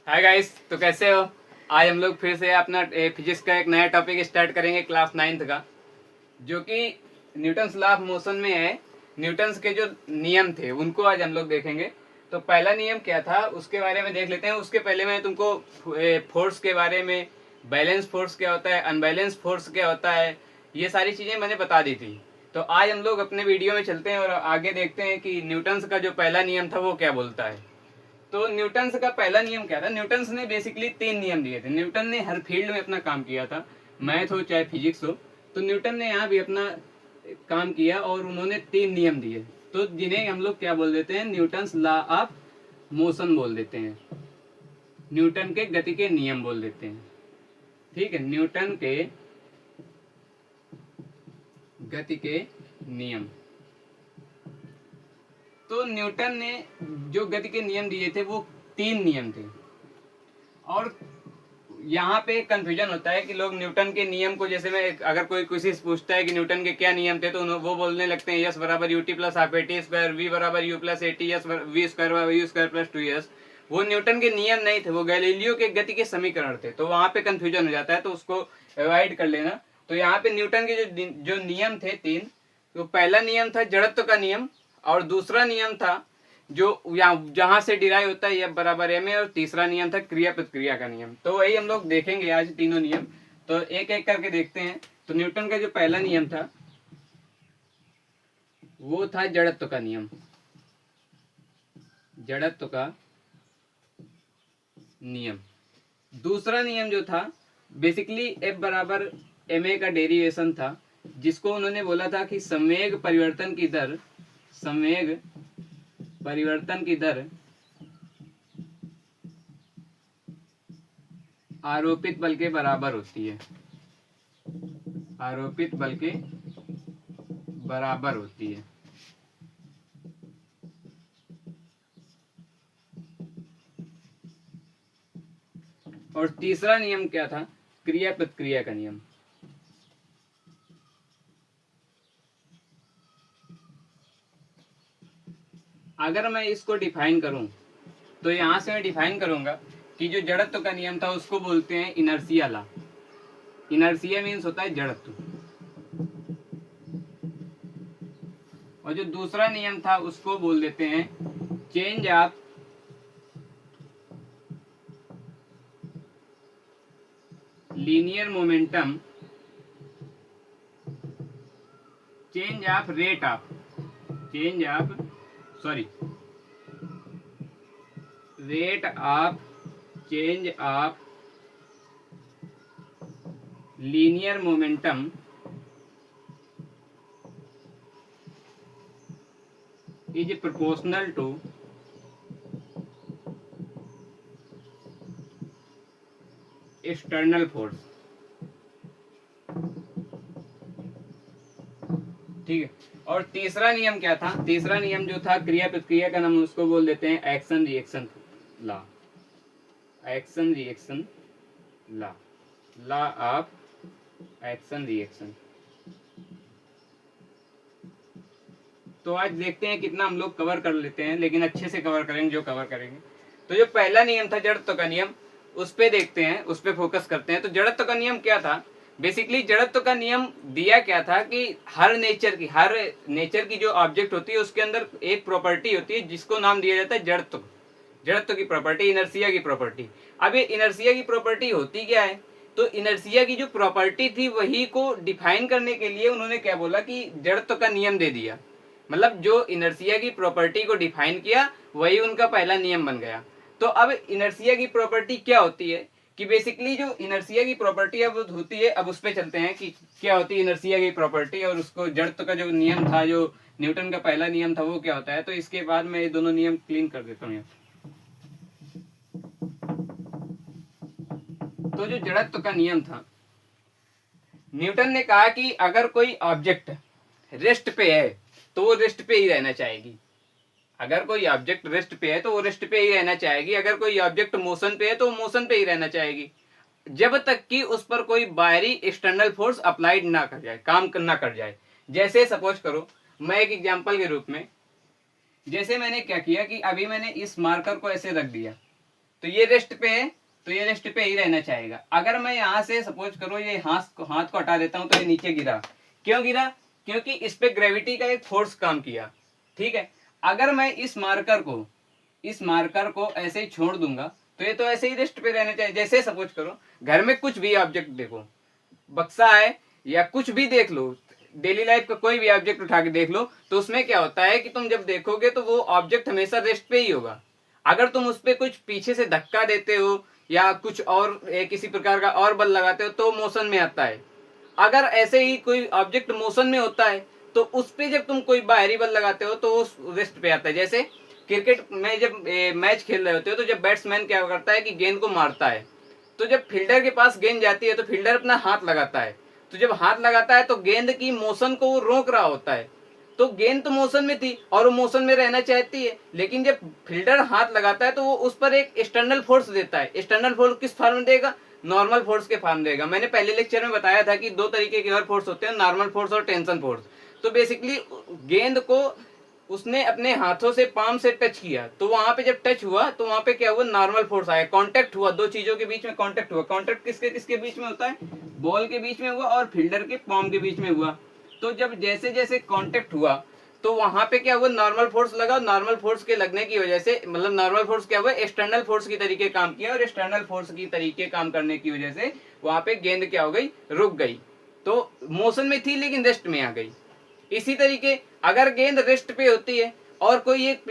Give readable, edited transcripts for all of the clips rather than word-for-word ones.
Hi guys, तो कैसे हो। आज हम लोग फिर से अपना फिजिक्स का एक नया टॉपिक स्टार्ट करेंगे क्लास 9th का, जो कि न्यूटन्स लॉ ऑफ मोशन में है। न्यूटन्स के जो नियम थे उनको आज हम लोग देखेंगे। तो पहला नियम क्या था उसके बारे में देख लेते हैं। उसके पहले मैं तुमको फोर्स के बारे में, बैलेंस फोर्स क्या होता है, अनबैलेंस फोर्स क्या होता है, ये सारी चीज़ें मैंने बता दी थी। तो आज हम लोग अपने वीडियो में चलते हैं और आगे देखते हैं कि न्यूटन्स का जो पहला नियम था वो क्या बोलता है। तो न्यूटन्स का पहला नियम क्या था। न्यूटन्स ने बेसिकली 3 नियम दिए थे। न्यूटन ने हर फील्ड में अपना काम किया था, मैथ हो चाहे फिजिक्स हो। तो न्यूटन ने यहाँ भी अपना काम किया और उन्होंने 3 नियम दिए, तो जिन्हें हम लोग क्या बोल देते हैं, न्यूटन्स लॉ ऑफ मोशन बोल देते हैं, न्यूटन के गति के नियम बोल देते हैं। ठीक है, न्यूटन के गति के नियम। तो न्यूटन ने जो गति के नियम दिए थे वो 3 नियम थे। और यहाँ पे कंफ्यूजन होता है कि लोग न्यूटन के नियम को, जैसे मैं अगर कोई किसी से पूछता है कि न्यूटन के क्या नियम थे, तो वो बोलने लगते हैं यस बराबर u t plus half a t square, v बराबर u plus a t, s v square बराबर यू स्क्वायर प्लस 2s। वो न्यूटन के नियम नहीं थे, वो गैलीलियो के गति के समीकरण थे। तो वहां पे कंफ्यूजन हो जाता है, तो उसको अवॉइड कर लेना। तो यहाँ पे न्यूटन के जो नियम थे 3, तो पहला नियम था जड़त्व का नियम, और दूसरा नियम था जो जहां से डिराइव होता है F बराबर m है, और तीसरा नियम था क्रिया प्रतिक्रिया का नियम। तो वही हम लोग देखेंगे आज तीनों नियम। तो एक एक करके देखते हैं। तो न्यूटन का जो पहला नियम था वो था जड़त्व का नियम, जड़त्व का नियम। दूसरा नियम जो था बेसिकली F बराबर ma का डेरिवेशन था, जिसको उन्होंने बोला था कि संवेग परिवर्तन की दर, संवेग परिवर्तन की दर आरोपित बल के बराबर होती है, आरोपित बल के बराबर होती है। और तीसरा नियम क्या था, क्रिया प्रतिक्रिया का नियम। अगर मैं इसको डिफाइन करूं तो यहां से मैं डिफाइन करूंगा कि जो जड़त्व का नियम था उसको बोलते हैं इनर्शिया लॉ। इनर्शिया मीन्स होता है जड़त्व। और जो दूसरा नियम था उसको बोल देते हैं change of linear momentum, change of rate of, change of sorry rate of change of linear momentum is proportional to external force. ठीक है। और तीसरा नियम क्या था, तीसरा नियम जो था क्रिया प्रतिक्रिया का नाम, उसको बोल देते हैं action reaction law, action reaction law, law of action reaction. तो आज देखते हैं कितना हम लोग कवर कर लेते हैं, लेकिन अच्छे से कवर करेंगे जो कवर करेंगे। तो जो पहला नियम था जड़त्व का नियम, उस पे देखते हैं, उस पे फोकस करते हैं। तो जड़त्व का नियम क्या था, बेसिकली जड़त्व का नियम दिया क्या था कि हर नेचर की जो ऑब्जेक्ट होती है उसके अंदर एक प्रॉपर्टी होती है जिसको नाम दिया जाता है जड़त्व। जड़त्व की प्रॉपर्टी, इनर्शिया की प्रॉपर्टी। अब ये इनर्शिया की प्रॉपर्टी होती क्या है, तो इनर्शिया की जो प्रॉपर्टी थी वही को डिफाइन करने के लिए उन्होंने क्या बोला कि जड़त्व का नियम दे दिया। मतलब जो इनर्शिया की प्रॉपर्टी को डिफाइन किया वही उनका पहला नियम बन गया। तो अब इनर्शिया की प्रॉपर्टी क्या होती है, कि बेसिकली जो इनर्शिया की प्रॉपर्टी अब होती है, अब उस पर चलते हैं कि क्या होती है इनर्शिया की प्रॉपर्टी, और उसको जड़त्व का जो नियम था, जो न्यूटन का पहला नियम था, वो क्या होता है। तो इसके बाद मैं ये दोनों नियम क्लीन कर देता हूँ। तो जो जड़त्व का नियम था, न्यूटन ने कहा कि अगर कोई ऑब्जेक्ट रेस्ट पे है तो वो रेस्ट पे ही रहना चाहेगी। अगर कोई ऑब्जेक्ट रेस्ट पे है तो वो रेस्ट पे ही रहना चाहेगी। अगर कोई ऑब्जेक्ट मोशन पे है तो वो मोशन पे ही रहना चाहेगी, जब तक कि उस पर कोई बाहरी एक्सटर्नल फोर्स अप्लाइड ना कर जाए, काम ना कर जाए। जैसे सपोज करो, मैं एक एग्जांपल के रूप में, जैसे मैंने क्या किया कि अभी मैंने इस मार्कर को ऐसे रख दिया, तो ये रेस्ट पे है, तो ये रेस्ट पे ही रहना चाहेगा। अगर मैं यहाँ से सपोज करो ये हाथ को हटा देता हूँ तो ये नीचे गिरा, क्यों गिरा? क्योंकि इस पे ग्रेविटी का एक फोर्स काम किया, ठीक है। अगर मैं इस मार्कर को ऐसे ही छोड़ दूंगा तो ये तो ऐसे ही रेस्ट पे रहना चाहिए। जैसे सपोज करो घर में कुछ भी ऑब्जेक्ट देखो, बक्सा है या कुछ भी देख लो, डेली लाइफ का कोई भी ऑब्जेक्ट उठा के देख लो, तो उसमें क्या होता है कि तुम जब देखोगे तो वो ऑब्जेक्ट हमेशा रेस्ट पे ही होगा। अगर तुम उस पर कुछ पीछे से धक्का देते हो या कुछ और किसी प्रकार का और बल लगाते हो तो मोशन में आता है। अगर ऐसे ही कोई ऑब्जेक्ट मोशन में होता है तो उस पर जब तुम कोई बाहरी बल लगाते हो तो वो रेस्ट पे आता है। जैसे क्रिकेट में जब मैच खेल रहे होते हो तो जब बैट्समैन क्या करता है कि गेंद को मारता है, तो जब फील्डर के पास गेंद जाती है तो फील्डर अपना हाथ लगाता है, तो जब हाथ लगाता है तो गेंद की मोशन को वो रोक रहा होता है। तो गेंद तो मोशन में थी और वो मोशन में रहना चाहती है, लेकिन जब फील्डर हाथ लगाता है तो वो उस पर एक एक्सटर्नल फोर्स देता है। एक्सटर्नल फोर्स किस फॉर्म में देगा? नॉर्मल फोर्स के फॉर्म देगा। मैंने पहले लेक्चर में बताया था कि दो तरीके के और फोर्स होते हैं, नॉर्मल फोर्स और टेंशन फोर्स। तो बेसिकली गेंद को उसने अपने हाथों से पाम से टच किया, तो वहां पे जब टच हुआ तो वहां पे क्या हुआ? नॉर्मल फोर्स आया, कांटेक्ट हुआ, दो चीजों के बीच में कांटेक्ट हुआ। कांटेक्ट किसके किसके बीच में होता है? बॉल के बीच में हुआ और फील्डर के पाम के बीच में हुआ। तो जब जैसे जैसे कांटेक्ट हुआ तो वहां पे क्या हुआ? नॉर्मल फोर्स लगा। नॉर्मल फोर्स के लगने की वजह से, मतलब नॉर्मल फोर्स क्या हुआ? एक्सटर्नल फोर्स की तरीके काम किया, और एक्सटर्नल फोर्स की तरीके काम करने की वजह से वहां पे गेंद क्या हो गई? रुक गई। तो मोशन में थी लेकिन रेस्ट में आ गई। इसी तरीके अगर गेंद रेस्ट पे होती है और कोई एक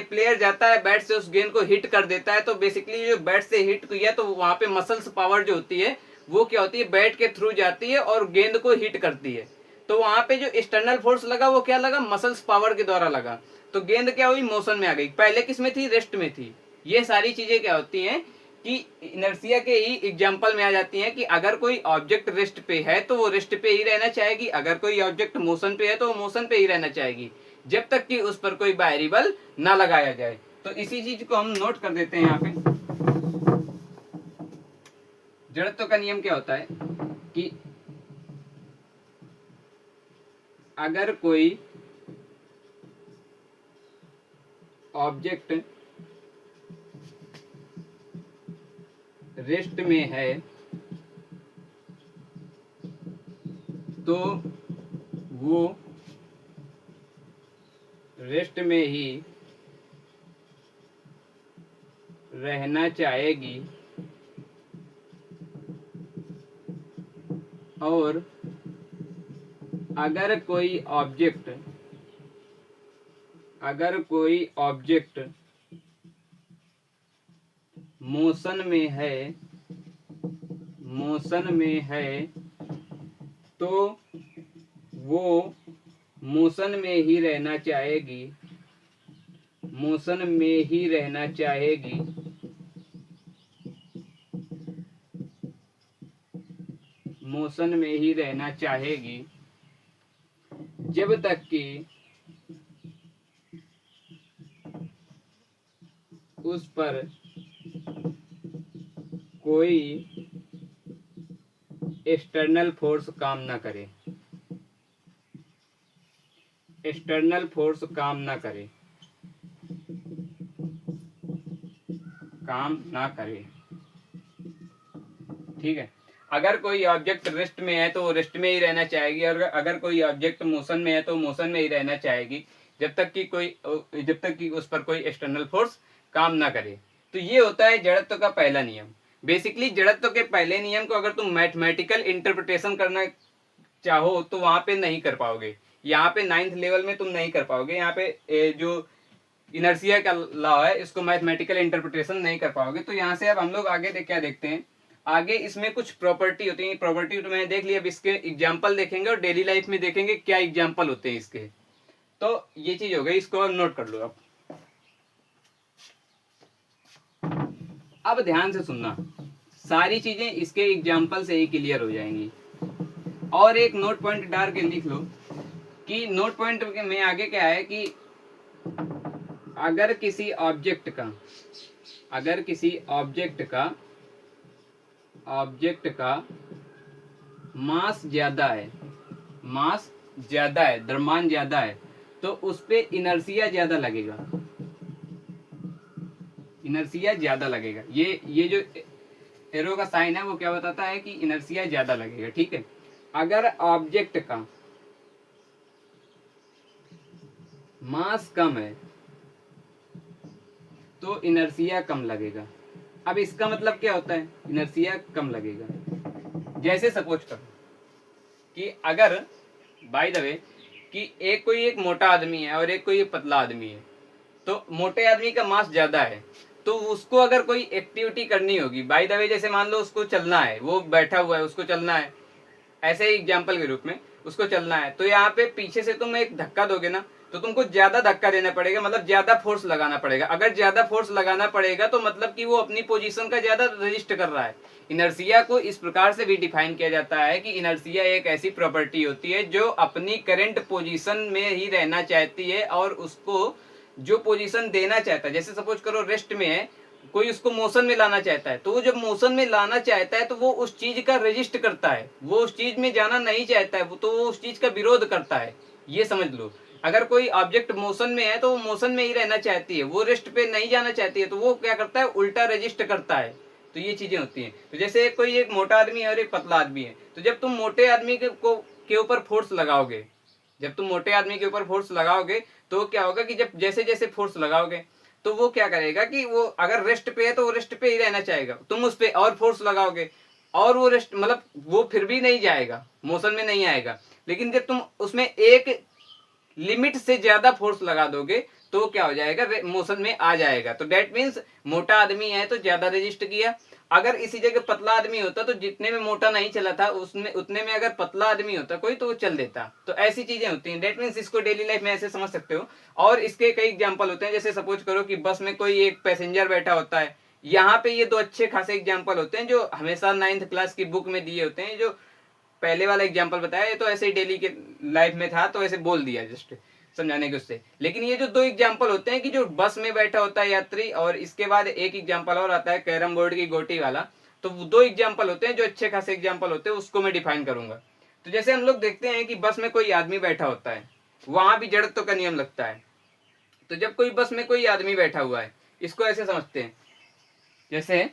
प्लेयर जाता है बैट से उस गेंद को हिट कर देता है, तो बेसिकली जो बैट से हिट किया तो वहां पे मसल्स पावर जो होती है वो क्या होती है? बैट के थ्रू जाती है और गेंद को हिट करती है। तो वहां पे जो एक्सटर्नल फोर्स लगा वो क्या लगा? मसल्स पावर के द्वारा लगा। तो गेंद क्या हुई? मोशन में आ गई। पहले किस में थी? रेस्ट में थी। ये सारी चीजें क्या होती हैं कि इनर्शिया के ही एग्जांपल में आ जाती हैं कि अगर कोई ऑब्जेक्ट रेस्ट पे है तो वो रेस्ट पे ही रहना चाहेगी, अगर कोई ऑब्जेक्ट मोशन पे है तो वो मोशन पे ही रहना चाहेगी, जब तक कि उस पर कोई बाहरी बल ना लगाया जाए। तो इसी चीज को हम नोट कर देते हैं यहाँ पे। जड़त्व का नियम क्या होता है कि अगर कोई ऑब्जेक्ट रेस्ट में है तो वो रेस्ट में ही रहना चाहेगी, और अगर कोई ऑब्जेक्ट मोशन में है तो वो मोशन में ही रहना चाहेगी, मोशन में ही रहना चाहेगी, मोशन में ही रहना चाहेगी जब तक कि उस पर कोई एक्सटर्नल फोर्स काम ना करे, एक्सटर्नल फोर्स काम ना करे, काम ना करे। ठीक है। अगर कोई ऑब्जेक्ट रेस्ट में है तो वो रेस्ट में ही रहना चाहेगी, और अगर कोई ऑब्जेक्ट मोशन में है तो मोशन में ही रहना चाहेगी जब तक कि उस पर कोई एक्सटर्नल फोर्स काम ना करे। तो ये होता है जड़त्व का पहला नियम। बेसिकली जड़त्व के पहले नियम को अगर तुम मैथमेटिकल इंटरप्रिटेशन करना चाहो तो वहां पे नहीं कर पाओगे, यहाँ पे 9th लेवल में तुम नहीं कर पाओगे। यहाँ पे जो इनर्शिया का लॉ है इसको मैथमेटिकल इंटरप्रिटेशन नहीं कर पाओगे। तो यहाँ से अब हम लोग आगे क्या देखते हैं, आगे इसमें कुछ प्रॉपर्टी होती है। प्रॉपर्टी तो मैंने देख लिया, अब इसके एग्जाम्पल देखेंगे और डेली लाइफ में देखेंगे क्या एग्जाम्पल होते हैं इसके। तो ये चीज हो गई, इसको अब नोट कर लो। अब ध्यान से सुनना, सारी चीजें इसके एग्जाम्पल से ही क्लियर हो जाएंगी। और एक नोट पॉइंट डाल के लिख लो कि नोट पॉइंट में आगे क्या है कि अगर किसी ऑब्जेक्ट का मास ज्यादा है, द्रव्यमान ज्यादा है, तो उस पे इनर्शिया ज्यादा लगेगा। इनर्सिया ज्यादा लगेगा। ये जो एरो का साइन है वो क्या बताता है कि इनर्सिया ज्यादा लगेगा, ठीक है। अगर ऑब्जेक्ट का मास कम है तो इनर्सिया कम लगेगा। अब इसका मतलब क्या होता है, इनर्सिया कम लगेगा। जैसे सपोज करो कि अगर बाय द वे कि एक कोई एक मोटा आदमी है और एक कोई एक पतला आदमी है, तो मोटे आदमी का मास ज्यादा है तो उसको अगर कोई एक्टिविटी करनी होगी, बाय द वे जैसे मान लो उसको चलना है, वो बैठा हुआ है उसको चलना है, ऐसे ही एग्जाम्पल के रूप में उसको चलना है, तो यहाँ पे पीछे से तुम एक धक्का दोगे ना तो तुमको ज्यादा धक्का देना पड़ेगा, मतलब ज्यादा फोर्स लगाना पड़ेगा। अगर ज्यादा फोर्स लगाना पड़ेगा तो मतलब कि वो अपनी पोजीशन का ज्यादा रजिस्ट कर रहा है। इनर्सिया को इस प्रकार से भी डिफाइन किया जाता है कि इनर्सिया एक ऐसी प्रॉपर्टी होती है जो अपनी करंट पोजीशन में ही रहना चाहती है और उसको जो पोजीशन देना चाहता है, जैसे सपोज करो रेस्ट में है, कोई उसको मोशन में लाना चाहता है, तो वो जब मोशन में लाना चाहता है तो वो उस चीज का रजिस्ट करता है, वो उस चीज में जाना नहीं चाहता है, तो वो उस चीज का विरोध करता है। ये समझ लो, अगर कोई ऑब्जेक्ट मोशन में है तो वो मोशन में ही रहना चाहती है, वो रेस्ट पे नहीं जाना चाहती है, तो वो क्या करता है, उल्टा रजिस्ट करता है। तो ये चीजें होती हैं। तो जैसे कोई एक मोटा आदमी है और एक पतला आदमी है, तो जब तुम मोटे आदमी के ऊपर फोर्स लगाओगे, जब तुम मोटे आदमी के ऊपर फोर्स लगाओगे तो क्या होगा कि जब जैसे जैसे फोर्स लगाओगे तो वो क्या करेगा कि वो अगर रेस्ट पे है तो वो रेस्ट पे ही रहना चाहेगा, तुम उस पे और फोर्स लगाओगे और वो रेस्ट मतलब वो फिर भी नहीं जाएगा, मोशन में नहीं आएगा। लेकिन जब तुम उसमें एक लिमिट से ज्यादा फोर्स लगा दोगे तो क्या हो जाएगा, मोशन में आ जाएगा। तो डेट मीन्स मोटा आदमी है तो ज्यादा रजिस्ट किया, अगर इसी जगह पतला आदमी होता तो जितने में मोटा नहीं चला था उसमें उतने में अगर पतला आदमी होता कोई तो वो चल देता। तो ऐसी चीजें होती हैं, डेट मीन्स इसको डेली लाइफ में ऐसे समझ सकते हो। और इसके कई एग्जाम्पल होते हैं, जैसे सपोज करो कि बस में कोई एक पैसेंजर बैठा होता है, यहाँ पे ये दो अच्छे खासे एग्जाम्पल होते हैं जो हमेशा 9th क्लास की बुक में दिए होते हैं। जो पहले वाला एग्जाम्पल बताया ये तो ऐसे ही डेली के लाइफ में था तो ऐसे बोल दिया जस्ट समझाने के उससे। लेकिन ये जो दो एग्जाम्पल होते हैं कि जो बस में बैठा होता है यात्री, और इसके बाद एक एग्जाम्पल और आता है कैरम बोर्ड की गोटी वाला, तो दो एग्जाम्पल होते हैं जो अच्छे खासे एग्जाम्पल होते हैं, उसको मैं डिफाइन करूंगा। तो जैसे हम लोग देखते हैं कि बस में कोई आदमी बैठा होता है, वहां भी जड़त्व का नियम लगता है। तो जब कोई बस में कोई आदमी बैठा हुआ है, इसको ऐसे समझते हैं, जैसे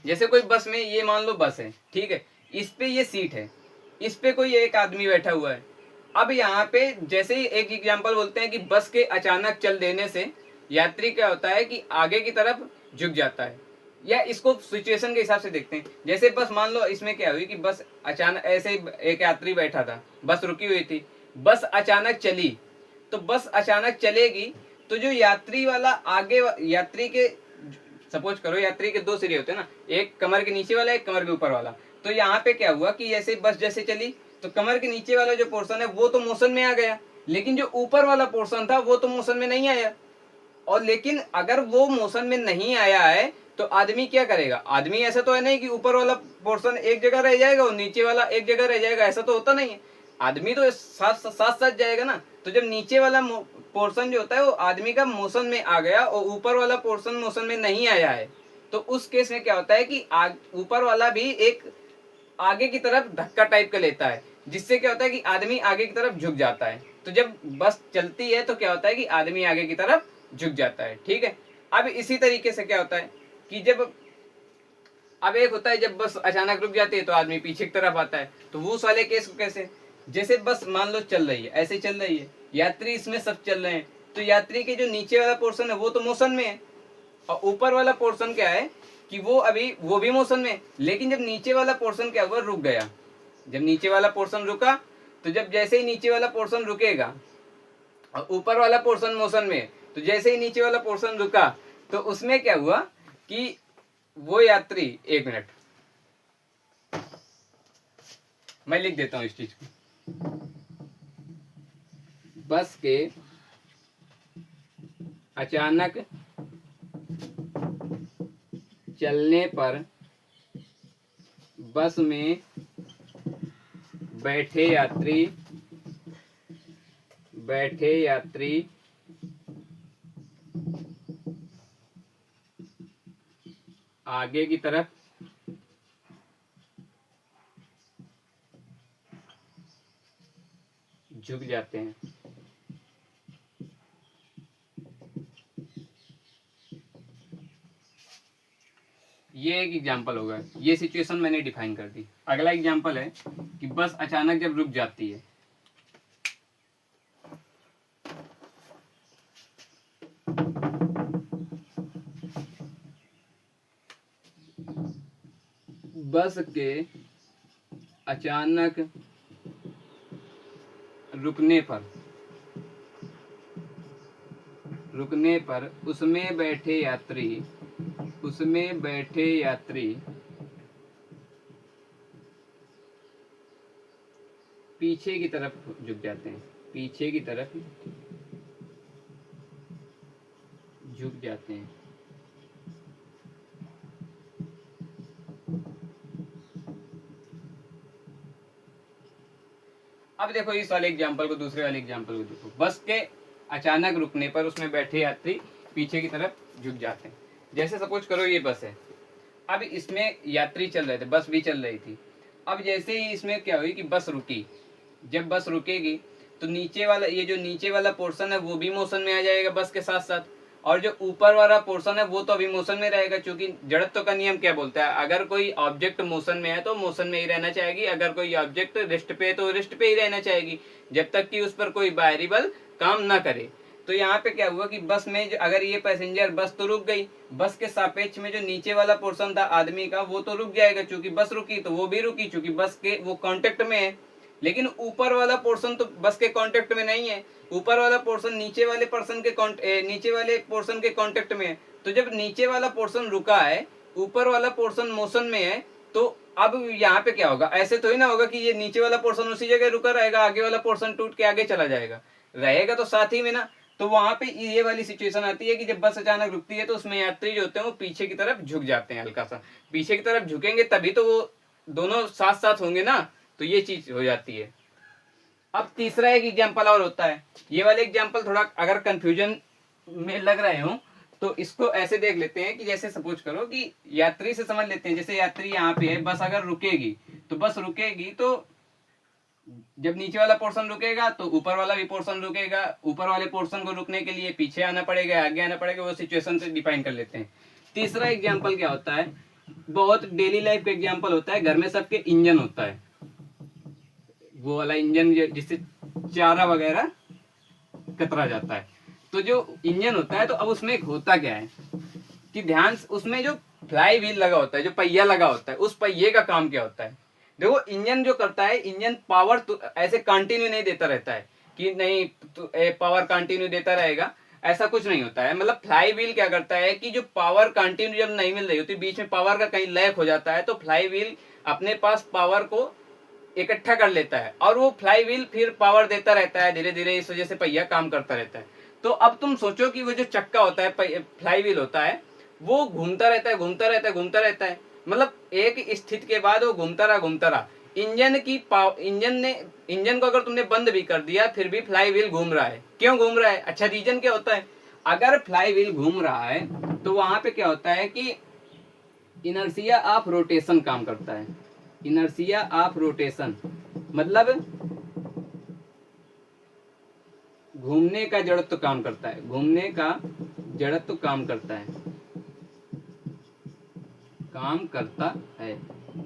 जैसे कोई बस में, ये मान लो बस है, ठीक है, इस पे ये सीट है, इस पे कोई एक आदमी बैठा हुआ है। अब यहाँ पे जैसे ही एक एग्जांपल बोलते हैं कि बस के अचानक चल देने से यात्री क्या होता है कि आगे की तरफ झुक जाता है, या इसको सिचुएशन के हिसाब से देखते हैं। जैसे बस मान लो इसमें क्या हुई कि बस अचानक ऐसे ही एक यात्री बैठा था, बस रुकी हुई थी, बस अचानक चली, तो बस अचानक चलेगी तो जो यात्री वाला आगे यात्री के, सपोज करो यात्री के दो सिरे होते हैं ना, एक कमर के नीचे वाला एक कमर के ऊपर वाला। तो यहाँ पे क्या हुआ कि जैसे बस जैसे चली तो कमर के नीचे वाला जो पोर्शन है वो तो मोशन में आ गया, लेकिन जो ऊपर वाला पोर्शन था वो तो मोशन में नहीं आया। और लेकिन अगर वो मोशन में नहीं आया है तो आदमी क्या करेगा, आदमी ऐसा तो है नहीं कि ऊपर वाला पोर्शन एक जगह रह जाएगा और नीचे वाला एक जगह रह जाएगा, ऐसा तो होता नहीं है। आदमी तो साथ साथ साथ जाएगा ना। तो जब नीचे वाला पोर्शन जो होता है वो आदमी का मोशन में आ गया और ऊपर वाला पोर्शन मोशन में नहीं आया है, तो उस केस में क्या होता है कि ऊपर वाला भी एक आगे की तरफ धक्का टाइप का लेता है, जिससे क्या होता है कि आदमी आगे की तरफ झुक जाता है। तो जब बस चलती है तो क्या होता है कि आदमी आगे की तरफ झुक जाता है, ठीक है। अब इसी तरीके से क्या होता है कि जब, अब एक होता है जब बस अचानक रुक जाती है तो आदमी पीछे की तरफ आता है, तो वो उस वाले केस को कैसे, जैसे बस मान लो चल रही है, ऐसे चल रही है, यात्री इसमें सब चल रहे हैं, तो यात्री के जो नीचे वाला पोर्शन है वो तो मोशन में है, और ऊपर वाला पोर्शन क्या है कि वो भी मोशन में, लेकिन जब नीचे वाला पोर्शन क्या हुआ, रुक गया। जब नीचे वाला पोर्शन रुका तो जब जैसे ही नीचे वाला पोर्शन रुकेगा और ऊपर वाला पोर्शन मोशन में, तो जैसे ही नीचे वाला पोर्शन रुका तो उसमें क्या हुआ कि वो यात्री, एक मिनट मैं लिख देता हूं इस चीज को, बस के अचानक चलने पर बस में बैठे यात्री आगे की तरफ झुक जाते हैं। ये एक एग्जांपल होगा, ये सिचुएशन मैंने डिफाइन कर दी। अगला एग्जांपल है कि बस अचानक जब रुक जाती है, बस के अचानक रुकने पर उसमें बैठे यात्री पीछे की तरफ झुक जाते हैं, अब देखो इस वाले एग्जांपल को, दूसरे वाले एग्जांपल को देखो। बस के अचानक रुकने पर उसमें बैठे यात्री पीछे की तरफ झुक जाते हैं। जैसे सपोज करो ये बस है, अब इसमें यात्री चल रहे थे, बस भी चल रही थी। अब जैसे ही इसमें क्या हुई कि बस रुकी, जब बस रुकेगी तो नीचे वाला, ये जो नीचे वाला पोर्शन है वो भी मोशन में आ जाएगा बस के साथ साथ, और जो ऊपर वाला पोर्शन है वो तो अभी मोशन में रहेगा, क्योंकि जड़त्व का नियम क्या बोलता है, अगर कोई ऑब्जेक्ट मोशन में है तो मोशन में ही रहना चाहेगी, अगर कोई ऑब्जेक्ट रेस्ट पे है तो रेस्ट पे ही रहना चाहेगी, जब तक कि उस पर कोई वेरिएबल काम ना करे। तो यहाँ पे क्या हुआ कि बस में अगर ये पैसेंजर, बस तो रुक गई, बस के सापेक्ष में जो नीचे वाला पोर्शन था आदमी का वो तो रुक जाएगा, चूंकि बस रुकी तो वो भी रुकी, चूंकि बस के वो कांटेक्ट में है। लेकिन ऊपर वाला पोर्शन तो बस के कांटेक्ट में नहीं है, ऊपर वाला पोर्शन नीचे वाले पोर्शन के कांटेक्ट में है। तो जब नीचे वाला पोर्शन रुका है, ऊपर वाला पोर्शन मोशन में है, तो अब यहाँ पे क्या होगा, ऐसे तो ही ना होगा कि ये नीचे वाला पोर्शन उसी जगह रुका रहेगा, आगे वाला पोर्शन टूट के आगे चला जाएगा, रहेगा तो साथ ही में ना। तो वहां पे ये वाली सिचुएशन आती है कि जब बस अचानक रुकती है तो उसमें यात्री जो होते हैं वो पीछे की तरफ झुक जाते हैं, हल्का सा पीछे की तरफ झुकेंगे तभी तो वो दोनों साथ साथ होंगे ना, तो ये चीज हो जाती है। अब तीसरा एक एग्जांपल और होता है, ये वाले एग्जांपल थोड़ा अगर कंफ्यूजन में लग रहे हो तो इसको ऐसे देख लेते हैं कि जैसे सपोज करो कि यात्री से समझ लेते हैं, जैसे यात्री यहाँ पे है, बस अगर रुकेगी तो बस रुकेगी, तो जब नीचे वाला पोर्शन रुकेगा तो ऊपर वाला भी पोर्शन रुकेगा, ऊपर वाले पोर्शन को रुकने के लिए पीछे आना पड़ेगा, आगे आना पड़ेगा, वो सिचुएशन से डिफाइन कर लेते हैं। तीसरा एग्जांपल क्या होता है, बहुत डेली लाइफ का एग्जांपल होता है, घर में सबके इंजन होता है, वो वाला इंजन जिससे चारा वगैरह कतरा जाता है। तो जो इंजन होता है, तो अब उसमें होता क्या है कि ध्यान, उसमें जो फ्लाई व्हील लगा होता है, जो पहिया लगा होता है, उस पहिए का काम क्या होता है। देखो इंजन जो करता है, इंजन पावर तो ऐसे कंटिन्यू नहीं देता रहता है कि नहीं तो पावर कंटिन्यू देता रहेगा, ऐसा कुछ नहीं होता है। मतलब फ्लाई व्हील क्या करता है कि जो पावर कंटिन्यू जब नहीं मिल रही होती, बीच में पावर का कहीं लैक हो जाता है, तो फ्लाई व्हील अपने पास पावर को इकट्ठा कर लेता है और वो फ्लाई व्हील फिर पावर देता रहता है धीरे धीरे, इस वजह से पहिया काम करता रहता है। तो अब तुम सोचो कि वो जो चक्का होता है, फ्लाई व्हील होता है, वो घूमता रहता है, मतलब एक स्थिति के बाद वो घूमता रहा। इंजन को अगर तुमने बंद भी कर दिया फिर भी फ्लाई व्हील घूम रहा है। क्यों घूम रहा है? अच्छा, रीजन क्या होता है? अगर फ्लाई व्हील घूम रहा है तो वहां पे क्या होता है कि इनर्शिया ऑफ रोटेशन काम करता है। इनर्शिया ऑफ रोटेशन मतलब घूमने का जड़त्व काम करता है, काम करता है।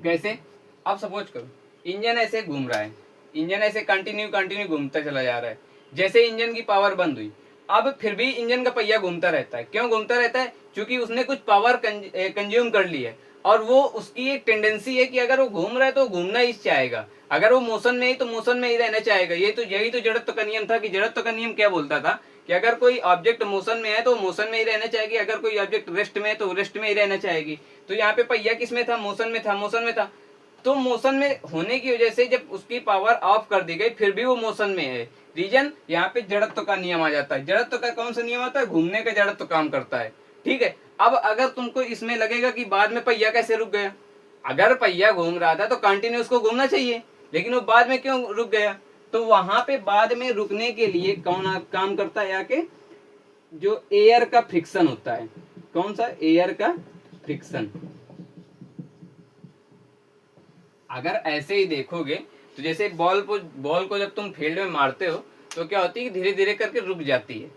कैसे? अब सपोज करो इंजन ऐसे घूम रहा है, इंजन ऐसे कंटिन्यू घूमता चला जा रहा है। जैसे इंजन की पावर बंद हुई, अब फिर भी इंजन का पहिया घूमता रहता है। क्यों घूमता रहता है? क्योंकि उसने कुछ पावर कंज्यूम कर ली है और वो उसकी एक टेंडेंसी है कि अगर वो घूम रहा है तो घूमना ही चाहेगा, अगर वो मोशन में ही तो मोशन में ही रहना चाहेगा। यही तो जड़त्व का नियम था कि जड़त्व का नियम क्या बोलता था कि अगर कोई ऑब्जेक्ट मोशन में है तो मोशन में ही रहना चाहेगी, अगर कोई ऑब्जेक्ट रेस्ट में है तो रेस्ट में ही रहना चाहेगी। तो यहाँ पे पहिया किस में था? मोशन में था। तो मोशन में होने की वजह से जब उसकी पावर ऑफ कर दी गई फिर भी वो मोशन में है। रीजन यहाँ पे जड़त्व का नियम आ जाता है। जड़त्व का कौन सा नियम आता है? घूमने का जड़त्व काम करता है। ठीक है, अब अगर तुमको इसमें लगेगा कि बाद में पहिया कैसे रुक गया, अगर पहिया घूम रहा था तो कंटिन्यू उसको घूमना चाहिए, लेकिन वो बाद में क्यों रुक गया? तो वहां पे बाद में रुकने के लिए कौन काम करता है? आके जो एयर का फ्रिक्शन होता है। कौन सा? एयर का फ्रिक्शन। अगर ऐसे ही देखोगे तो जैसे बॉल को जब तुम फील्ड में मारते हो तो क्या होती है कि धीरे धीरे करके रुक जाती है।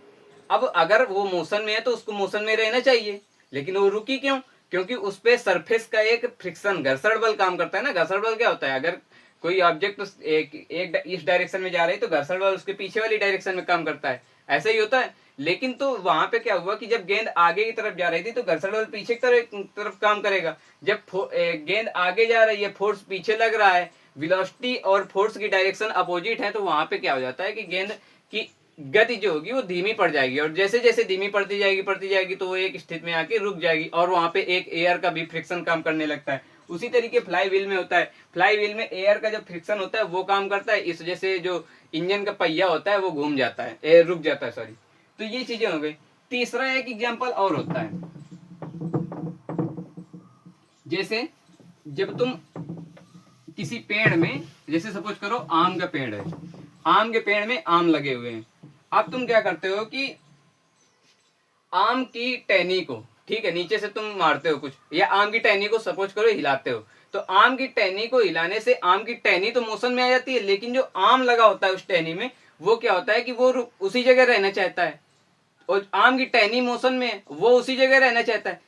अब अगर वो मोशन में है तो उसको मोशन में रहना चाहिए, लेकिन वो रुकी क्यों? क्योंकि उस पे सरफेस का एक फ्रिक्शन घर्षण बल काम करता है ना। घर्षण बल क्या होता है, अगर कोई ऑब्जेक्ट एक इस डायरेक्शन में जा रही है तो घर्षण बल उसके पीछे वाली डायरेक्शन में काम करता है, ऐसा ही होता है। लेकिन तो वहां पे क्या हुआ कि जब गेंद आगे की तरफ जा रही थी तो घर्षण बल पीछे की तरफ काम करेगा। जब गेंद आगे जा रही है, फोर्स पीछे लग रहा है, वेलोसिटी और फोर्स की डायरेक्शन अपोजिट है, तो वहां पे क्या हो जाता है कि गेंद की गति जो होगी वो धीमी पड़ जाएगी, और जैसे जैसे धीमी पड़ती जाएगी तो वो एक स्थिति में आके रुक जाएगी, और वहां पे एक एयर का भी फ्रिक्शन काम करने लगता है। उसी तरीके फ्लाई व्हील में होता है। फ्लाई व्हील में एयर का जो फ्रिक्शन होता है वो काम करता है, इस वजह से जो इंजन का पहिया होता है वो घूम जाता है, एयर रुक जाता है, सॉरी। तो ये चीजें हो गई। तीसरा एक एग्जाम्पल और होता है, जैसे जब तुम किसी पेड़ में, जैसे सपोज करो आम का पेड़ है, आम के पेड़ में आम लगे हुए हैं। अब तुम क्या करते हो कि आम की टहनी को, ठीक है, नीचे से तुम मारते हो कुछ, या आम की टहनी को सपोज करो हिलाते हो, तो आम की टहनी को हिलाने से आम की टहनी तो मोशन में आ जाती है, लेकिन जो आम लगा होता है उस टहनी में वो क्या होता है कि वो उसी जगह रहना चाहता है, और आम की टहनी मोशन में वो उसी जगह रहना चाहता है।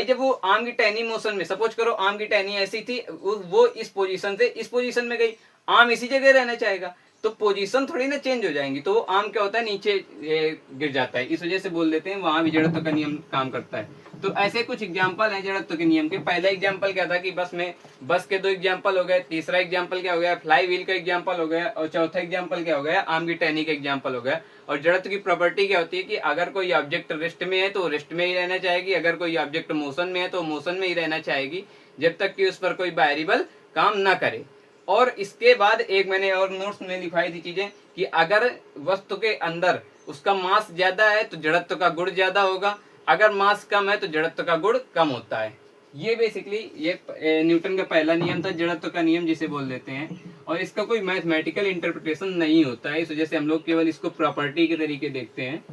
जब वो आम की टहनी मोशन में, सपोज करो आम की टहनी ऐसी थी, वो इस पोजीशन से इस पोजीशन में गई, आम इसी जगह रहना चाहेगा, तो पोजीशन थोड़ी ना चेंज हो जाएंगी, तो वो आम क्या होता है नीचे गिर जाता है। इस वजह से बोल देते हैं वहां भी जड़त्व का नियम काम करता है। तो ऐसे कुछ एग्जाम्पल हैं जड़त्व के नियम के। पहला एग्जाम्पल क्या था कि बस के 2 एग्जाम्पल हो गए, तीसरा एग्जाम्पल क्या हो गया, फ्लाई व्हील का एग्जाम्पल हो गया, और चौथा एग्जाम्पल क्या हो गया, आम की टहनी का एग्जाम्पल हो गया। और जड़त्व की प्रॉपर्टी क्या होती है कि अगर कोई ऑब्जेक्ट रेस्ट में है तो रेस्ट में ही रहना चाहेगी, अगर कोई ऑब्जेक्ट मोशन में है तो मोशन में ही रहना चाहेगी, जब तक कि उस पर कोई बाहरी बल काम ना करे। और इसके बाद एक मैंने और नोट्स में लिखवाई थी चीजें कि अगर वस्तु के अंदर उसका मास ज्यादा है तो जड़त्व का गुण ज्यादा होगा, अगर मास कम है तो जड़त्व का गुण कम होता है। ये बेसिकली ये न्यूटन का पहला नियम था, जड़त्व का नियम जिसे बोल देते हैं, और इसका कोई मैथमेटिकल इंटरप्रिटेशन नहीं होता है, इस वजह से हम लोग केवल इसको प्रॉपर्टी के तरीके देखते हैं।